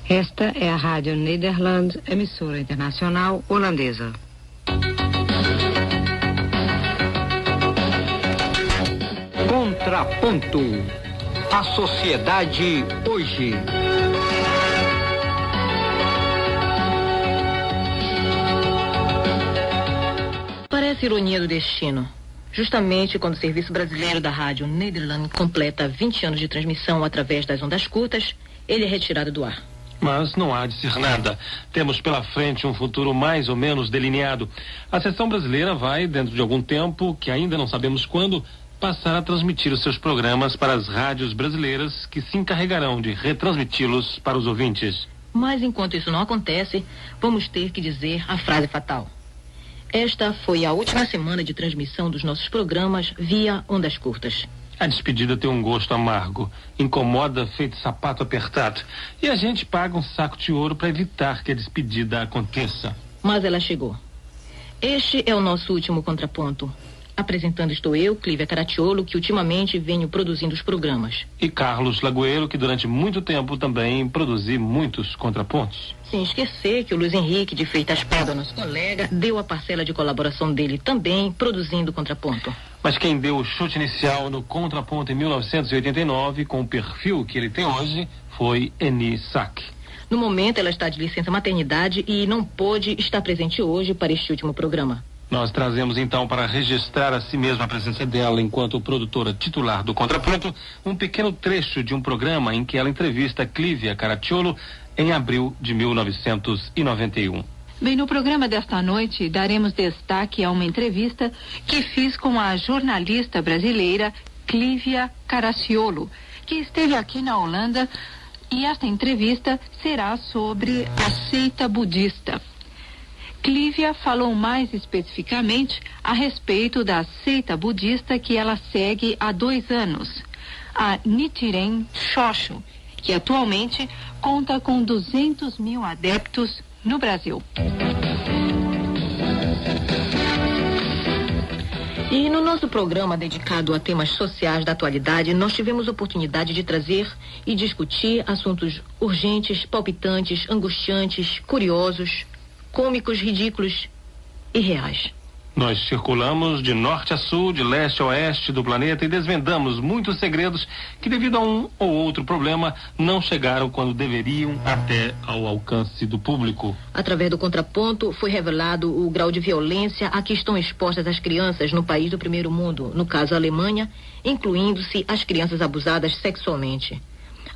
Esta é a Rádio Nederland, emissora internacional holandesa. Contraponto. A sociedade hoje. Parece ironia do destino. Justamente quando o Serviço Brasileiro da Rádio Nederland completa 20 anos de transmissão através das ondas curtas, ele é retirado do ar. Mas não há de ser nada. Temos pela frente um futuro mais ou menos delineado. A seção brasileira vai, dentro de algum tempo, que ainda não sabemos quando, passar a transmitir os seus programas para as rádios brasileiras, que se encarregarão de retransmiti-los para os ouvintes. Mas enquanto isso não acontece, vamos ter que dizer a frase fatal. Esta foi a última semana de transmissão dos nossos programas via ondas curtas. A despedida tem um gosto amargo, incomoda feito sapato apertado. E a gente paga um saco de ouro para evitar que a despedida aconteça. Mas ela chegou. Este é o nosso último contraponto. Apresentando estou eu, Clívia Caracciolo, que ultimamente venho produzindo os programas. E Carlos Lagoeiro, que durante muito tempo também produzi muitos contrapontos. Sem esquecer que o Luiz Henrique de Freitas Prado, nosso colega, deu a parcela de colaboração dele também, produzindo contraponto. Mas quem deu o chute inicial no contraponto em 1989, com o perfil que ele tem hoje, foi Eni Sack. No momento, ela está de licença maternidade e não pôde estar presente hoje para este último programa. Nós trazemos então para registrar a si mesma a presença dela enquanto produtora titular do Contraponto, um pequeno trecho de um programa em que ela entrevista Clívia Caracciolo em abril de 1991. Bem, no programa desta noite daremos destaque a uma entrevista que fiz com a jornalista brasileira Clívia Caracciolo, que esteve aqui na Holanda, e esta entrevista será sobre a seita budista. Clívia falou mais especificamente a respeito da seita budista que ela segue há 2 anos, a Nichiren Shoshu, que atualmente conta com 200 mil adeptos no Brasil. E no nosso programa dedicado a temas sociais da atualidade, nós tivemos oportunidade de trazer e discutir assuntos urgentes, palpitantes, angustiantes, curiosos, cômicos, ridículos e reais. Nós circulamos de norte a sul, de leste a oeste do planeta e desvendamos muitos segredos que, devido a um ou outro problema, não chegaram quando deveriam até ao alcance do público. Através do contraponto, foi revelado o grau de violência a que estão expostas as crianças no país do primeiro mundo, no caso a Alemanha, incluindo-se as crianças abusadas sexualmente.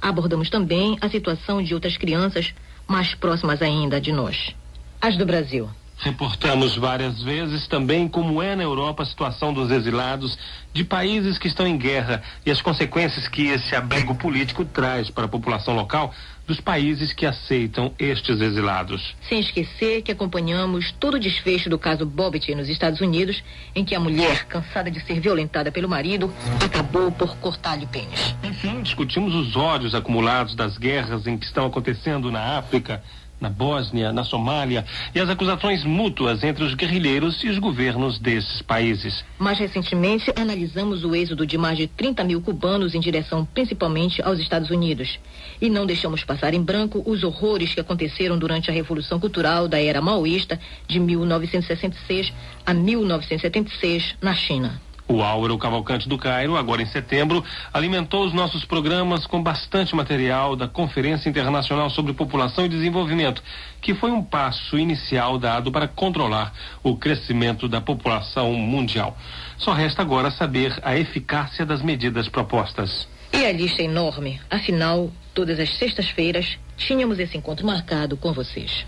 Abordamos também a situação de outras crianças mais próximas ainda de nós, as do Brasil. Reportamos várias vezes também como é na Europa a situação dos exilados de países que estão em guerra e as consequências que esse abrigo político traz para a população local dos países que aceitam estes exilados. Sem esquecer que acompanhamos todo o desfecho do caso Bobbitt nos Estados Unidos, em que a mulher, cansada de ser violentada pelo marido, acabou por cortar-lhe o pênis. Enfim, discutimos os ódios acumulados das guerras em que estão acontecendo na África, na Bósnia, na Somália, e as acusações mútuas entre os guerrilheiros e os governos desses países. Mais recentemente, analisamos o êxodo de mais de 30 mil cubanos em direção principalmente aos Estados Unidos. E não deixamos passar em branco os horrores que aconteceram durante a Revolução Cultural da era maoísta de 1966 a 1976 na China. O Álvaro Cavalcante do Cairo, agora em setembro, alimentou os nossos programas com bastante material da Conferência Internacional sobre População e Desenvolvimento, que foi um passo inicial dado para controlar o crescimento da população mundial. Só resta agora saber a eficácia das medidas propostas. E a lista é enorme. Afinal, todas as sextas-feiras, tínhamos esse encontro marcado com vocês.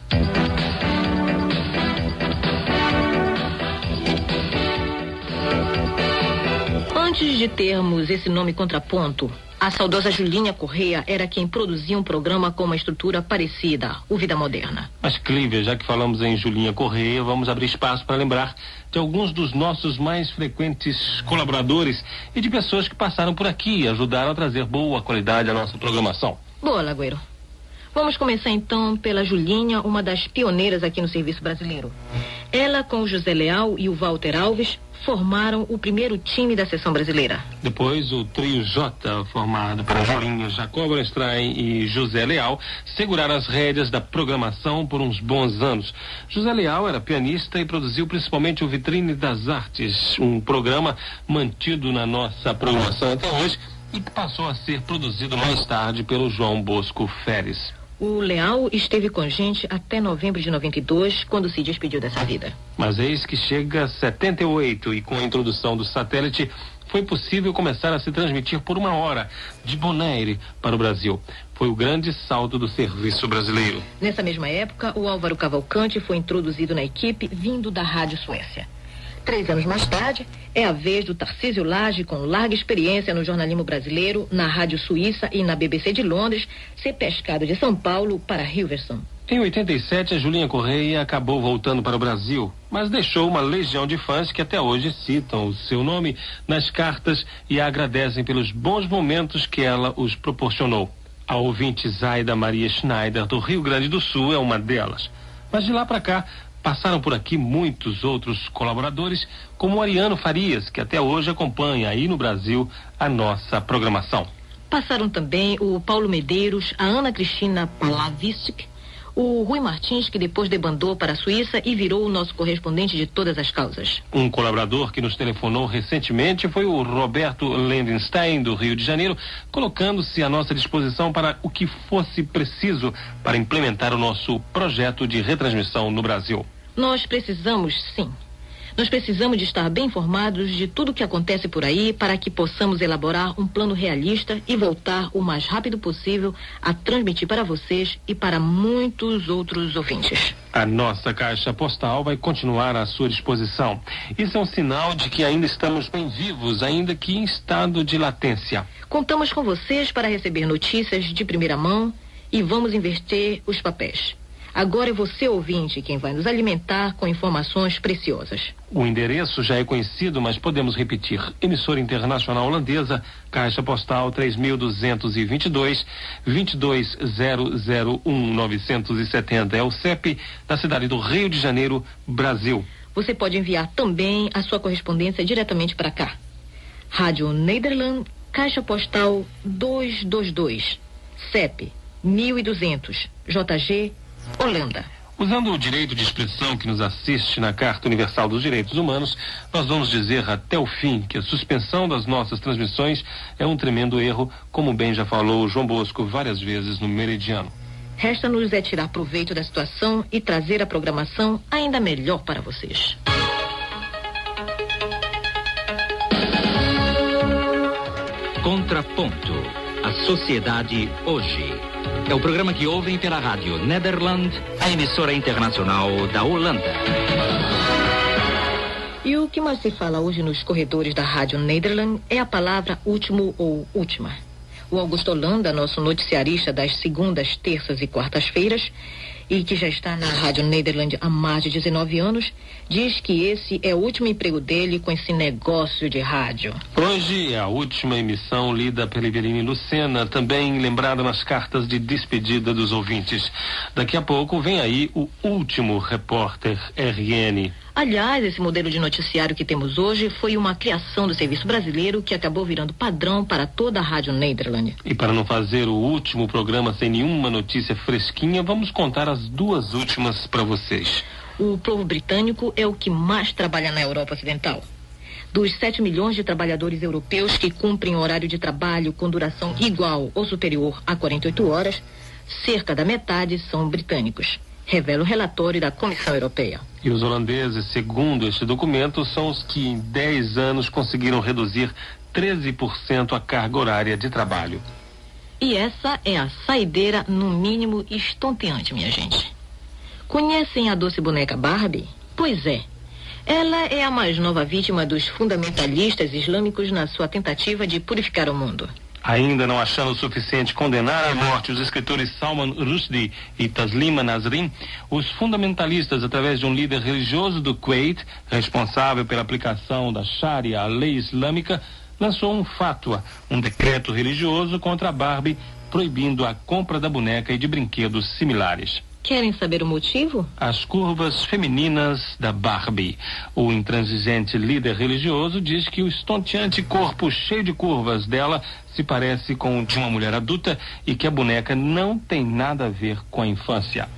Antes de termos esse nome contraponto, a saudosa Julinha Correia era quem produzia um programa com uma estrutura parecida, o Vida Moderna. Mas, Clívia, já que falamos em Julinha Correia, vamos abrir espaço para lembrar de alguns dos nossos mais frequentes colaboradores e de pessoas que passaram por aqui e ajudaram a trazer boa qualidade à nossa programação. Boa, Lagoeiro. Vamos começar então pela Julinha, uma das pioneiras aqui no Serviço Brasileiro. Ela, com o José Leal e o Walter Alves, formaram o primeiro time da seleção brasileira. Depois, o trio J, formado por Jolinho, Jacó Bronstein e José Leal, seguraram as rédeas da programação por uns bons anos. José Leal era pianista e produziu principalmente o Vitrine das Artes, um programa mantido na nossa programação até hoje e que passou a ser produzido mais tarde pelo João Bosco Feres. O Leal esteve com a gente até novembro de 92, quando se despediu dessa vida. Mas eis que chega 78 e com a introdução do satélite foi possível começar a se transmitir por 1 hora de Bonaire para o Brasil. Foi o grande salto do serviço brasileiro. Nessa mesma época, o Álvaro Cavalcante foi introduzido na equipe vindo da Rádio Suécia. 3 anos mais tarde, é a vez do Tarcísio Lage, com larga experiência no jornalismo brasileiro, na Rádio Suíça e na BBC de Londres, ser pescado de São Paulo para Hilversum. Em 87, a Julinha Correia acabou voltando para o Brasil, mas deixou uma legião de fãs que até hoje citam o seu nome nas cartas e a agradecem pelos bons momentos que ela os proporcionou. A ouvinte Zaida Maria Schneider, do Rio Grande do Sul, é uma delas. Mas de lá para cá, passaram por aqui muitos outros colaboradores, como o Ariano Farias, que até hoje acompanha aí no Brasil a nossa programação. Passaram também o Paulo Medeiros, a Ana Cristina Palavistic, o Rui Martins, que depois debandou para a Suíça e virou o nosso correspondente de todas as causas. Um colaborador que nos telefonou recentemente foi o Roberto Lendenstein, do Rio de Janeiro, colocando-se à nossa disposição para o que fosse preciso para implementar o nosso projeto de retransmissão no Brasil. Nós precisamos, sim. Nós precisamos de estar bem informados de tudo o que acontece por aí para que possamos elaborar um plano realista e voltar o mais rápido possível a transmitir para vocês e para muitos outros ouvintes. A nossa caixa postal vai continuar à sua disposição. Isso é um sinal de que ainda estamos bem vivos, ainda que em estado de latência. Contamos com vocês para receber notícias de primeira mão e vamos inverter os papéis. Agora é você, ouvinte, quem vai nos alimentar com informações preciosas. O endereço já é conhecido, mas podemos repetir. Emissora Internacional Holandesa, Caixa Postal 3222, 22001-970. É o CEP da cidade do Rio de Janeiro, Brasil. Você pode enviar também a sua correspondência diretamente para cá. Rádio Nederland, Caixa Postal 222, CEP 1200, JG, Holanda. Usando o direito de expressão que nos assiste na Carta Universal dos Direitos Humanos, nós vamos dizer até o fim que a suspensão das nossas transmissões é um tremendo erro, como bem já falou João Bosco várias vezes no Meridiano. Resta-nos é tirar proveito da situação e trazer a programação ainda melhor para vocês. Contraponto. A sociedade hoje. É o programa que ouvem pela Rádio Nederland, a emissora internacional da Holanda. E o que mais se fala hoje nos corredores da Rádio Nederland é a palavra último ou última. O Augusto Holanda, nosso noticiarista das segundas, terças e quartas-feiras, e que já está na Rádio Nederland há mais de 19 anos, diz que esse é o último emprego dele com esse negócio de rádio. Hoje é a última emissão lida pela Eveline Lucena, também lembrada nas cartas de despedida dos ouvintes. Daqui a pouco vem aí o último repórter RN. Aliás, esse modelo de noticiário que temos hoje foi uma criação do serviço brasileiro que acabou virando padrão para toda a Rádio Nederland. E para não fazer o último programa sem nenhuma notícia fresquinha, vamos contar as 2 últimas para vocês. O povo britânico é o que mais trabalha na Europa Ocidental. Dos 7 milhões de trabalhadores europeus que cumprem horário de trabalho com duração igual ou superior a 48 horas, cerca da metade são britânicos, revela o relatório da Comissão Europeia. E os holandeses, segundo este documento, são os que em 10 anos conseguiram reduzir 13% a carga horária de trabalho. E essa é a saideira, no mínimo, estonteante, minha gente. Conhecem a doce boneca Barbie? Pois é. Ela é a mais nova vítima dos fundamentalistas islâmicos na sua tentativa de purificar o mundo. Ainda não achando o suficiente condenar à morte os escritores Salman Rushdie e Taslima Nasrin, os fundamentalistas, através de um líder religioso do Kuwait, responsável pela aplicação da Sharia, a lei islâmica, lançou um fatwa, um decreto religioso contra a Barbie, proibindo a compra da boneca e de brinquedos similares. Querem saber o motivo? As curvas femininas da Barbie. O intransigente líder religioso diz que o estonteante corpo cheio de curvas dela se parece com o de uma mulher adulta e que a boneca não tem nada a ver com a infância.